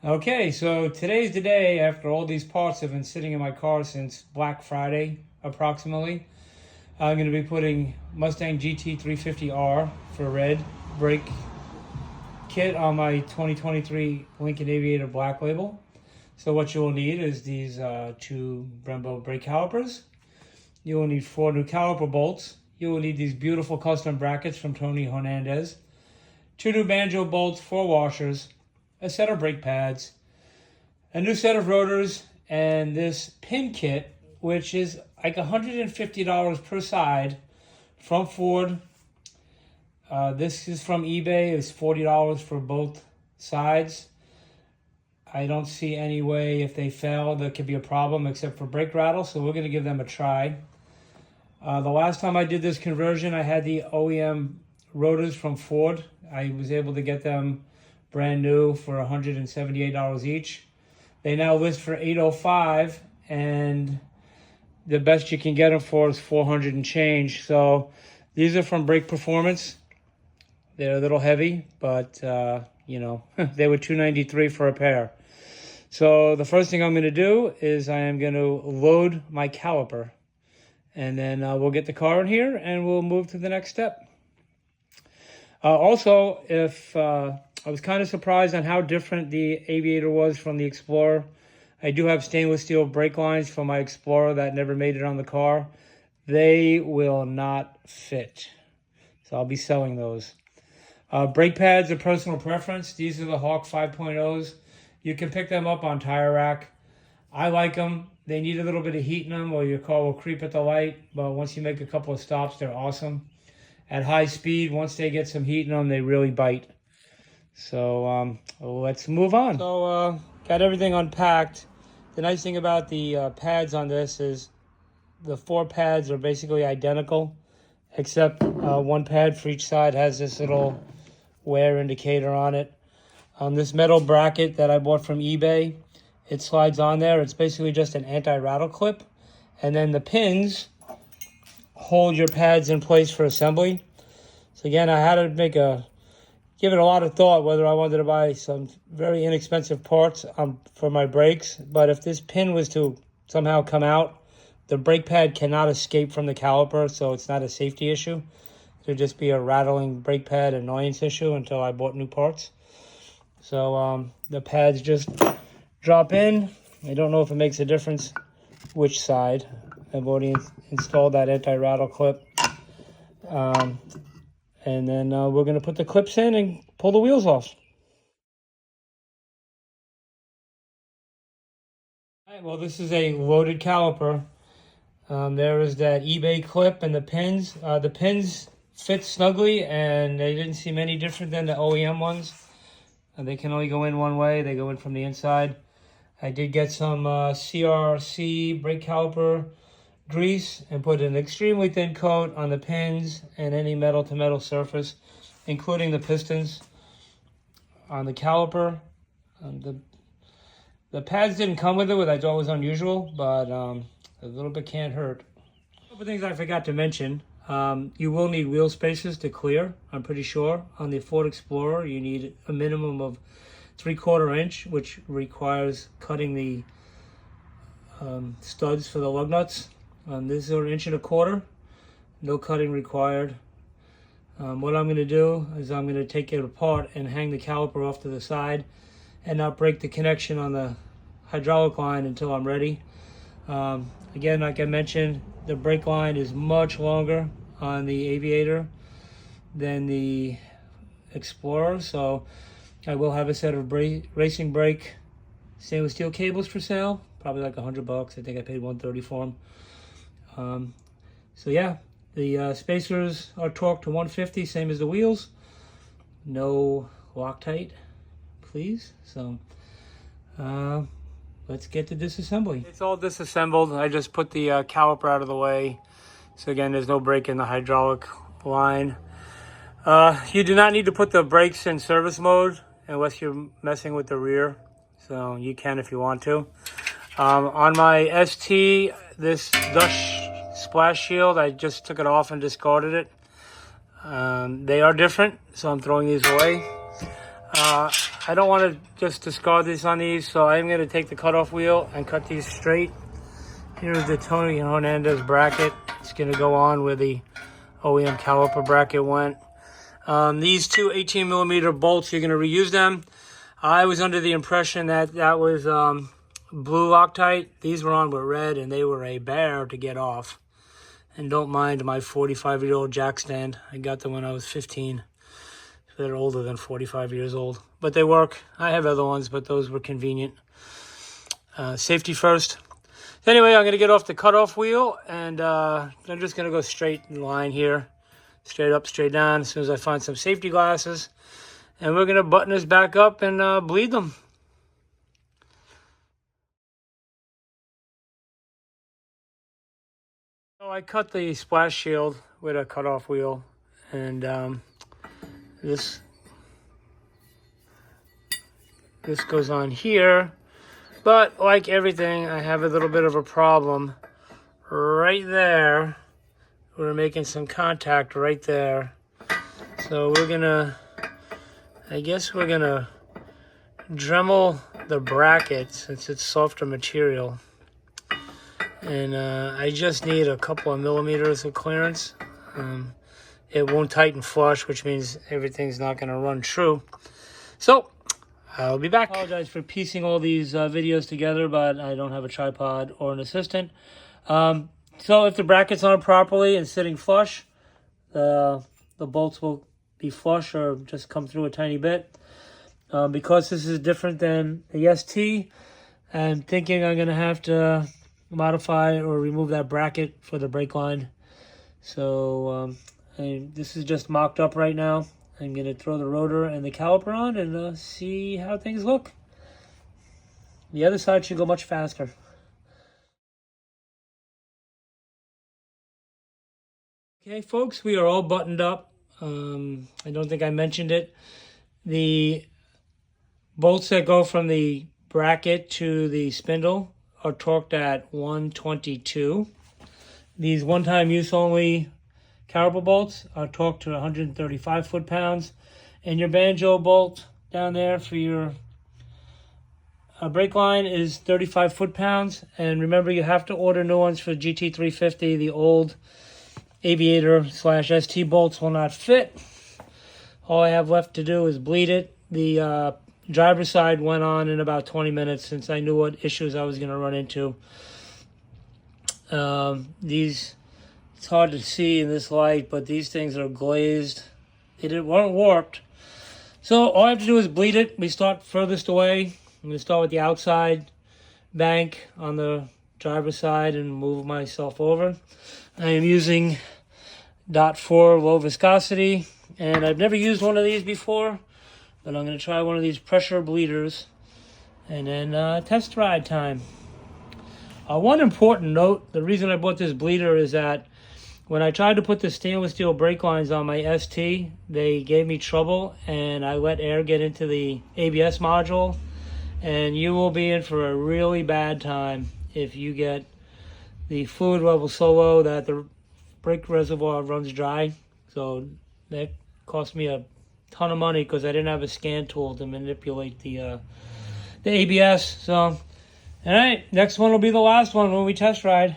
Okay, so today's the day after all these parts have been sitting in my car since Black Friday, approximately. I'm going to be putting Mustang GT350R for red brake kit on my 2023 Lincoln Aviator Black Label. So what you will need is these two Brembo brake calipers. You will need 4 new caliper bolts. You will need these beautiful custom brackets from Tony Hernandez. 2 new banjo bolts, 4 washers, a set of brake pads, a new set of rotors, and this pin kit, which is like $150 per side from Ford. This is from eBay. It's $40 for both sides. I don't see any way if they fail there could be a problem except for brake rattle, so we're going to give them a try. The last time I did this conversion, I had the OEM rotors from Ford. I was able to get them brand new for $178 each. They now list for $805, and the best you can get them for is $400 and change. So these are from Brake Performance. They're a little heavy, but you know, they were $293 for a pair. So the first thing I'm going to do is I am going to load my caliper, and then we'll get the car in here and we'll move to the next step. Also, I was kind of surprised on how different the Aviator was from the Explorer. I do have stainless steel brake lines for my Explorer that never made it on the car. They will not fit, so I'll be selling those. Brake pads are personal preference. These are the Hawk 5.0s. You can pick them up on Tire Rack. I like them. They need a little bit of heat in them or your car will creep at the light, but once you make a couple of stops, they're awesome. At high speed, once they get some heat in them, they really bite. So let's move on. So got everything unpacked. The nice thing about the pads on this is the 4 pads are basically identical, except one pad for each side has this little wear indicator on it. This metal bracket that I bought from eBay, it slides on there. It's basically just an anti-rattle clip. And then the pins hold your pads in place for assembly. So again, I had to give it a lot of thought whether I wanted to buy some very inexpensive parts for my brakes. But if this pin was to somehow come out, the brake pad cannot escape from the caliper, so it's not a safety issue. It would just be a rattling brake pad annoyance issue until I bought new parts. So the pads just drop in. I don't know if it makes a difference which side. I've already installed that anti-rattle clip. And then we're going to put the clips in and pull the wheels off. All right, well, this is a loaded caliper. There is that eBay clip and the pins. The pins fit snugly, and they didn't seem any different than the OEM ones. They can only go in one way. They go in from the inside. I did get some CRC brake caliper grease and put an extremely thin coat on the pins and any metal-to-metal surface, including the pistons on the caliper. The pads didn't come with it, which I thought was unusual, but a little bit can't hurt. A couple things I forgot to mention. You will need wheel spacers to clear, I'm pretty sure. On the Ford Explorer, you need a minimum of 3/4 inch, which requires cutting the studs for the lug nuts. This is an 1.25 inch, no cutting required. What I'm going to do is I'm going to take it apart and hang the caliper off to the side and not break the connection on the hydraulic line until I'm ready. Again, like I mentioned, the brake line is much longer on the Aviator than the Explorer, so I will have a set of racing brake stainless steel cables for sale, probably like $100. I think I paid $130 for them. So yeah, the spacers are torqued to 150, same as the wheels. No Loctite, please. So let's get to disassembly. It's all disassembled. I just put the caliper out of the way. So again, there's no break in the hydraulic line. You do not need to put the brakes in service mode unless you're messing with the rear. So you can if you want to. On my ST, this dust splash shield, I just took it off and discarded it. They are different, so I'm throwing these away. I don't want to just discard this on these, so I'm going to take the cutoff wheel and cut these straight. Here's the Tony Hernandez bracket. It's going to go on where the OEM caliper bracket went. These two 18mm bolts, you're going to reuse them. I was under the impression that that was blue Loctite. These were on with red, and they were a bear to get off. And don't mind my 45-year-old jack stand. I got them when I was 15. So they're older than 45 years old. But they work. I have other ones, but those were convenient. Safety first. Anyway, I'm going to get off the cutoff wheel, and I'm just going to go straight in line here. Straight up, straight down, as soon as I find some safety glasses. And we're going to button this back up and bleed them. So I cut the splash shield with a cutoff wheel, and this goes on here. But like everything, I have a little bit of a problem right there. We're making some contact right there. So we're gonna, I guess we're gonna Dremel the bracket since it's softer material. And I just need a couple of millimeters of clearance. It won't tighten flush, which means everything's not gonna run true. So I'll be back. I apologize for piecing all these videos together, but I don't have a tripod or an assistant. So if the brackets aren't properly and sitting flush, the bolts will be flush or just come through a tiny bit. Because this is different than the ST, I'm thinking I'm going to have to modify or remove that bracket for the brake line. So this is just mocked up right now. I'm going to throw the rotor and the caliper on and see how things look. The other side should go much faster. Okay, folks, we are all buttoned up. I don't think I mentioned it. The bolts that go from the bracket to the spindle are torqued at 122. These one-time use only caliper bolts are torqued to 135 foot-pounds. And your banjo bolt down there for your brake line is 35 foot-pounds. And remember, you have to order new ones for GT350. The old Aviator / ST bolts will not fit. All I have left to do is bleed it. The driver's side went on in about 20 minutes since I knew what issues I was going to run into. It's hard to see in this light, but these things are glazed. They weren't warped. So all I have to do is bleed it. We start furthest away. I'm going to start with the outside bank on the driver's side and move myself over. I am using .4 low viscosity, and I've never used one of these before, but I'm going to try one of these pressure bleeders, and then test ride time. One important note, the reason I bought this bleeder is that when I tried to put the stainless steel brake lines on my ST, they gave me trouble, and I let air get into the ABS module, and you will be in for a really bad time if you get the fluid level so low that the brake reservoir runs dry. So that cost me a ton of money because I didn't have a scan tool to manipulate the ABS. So, all right, next one will be the last one when we test ride.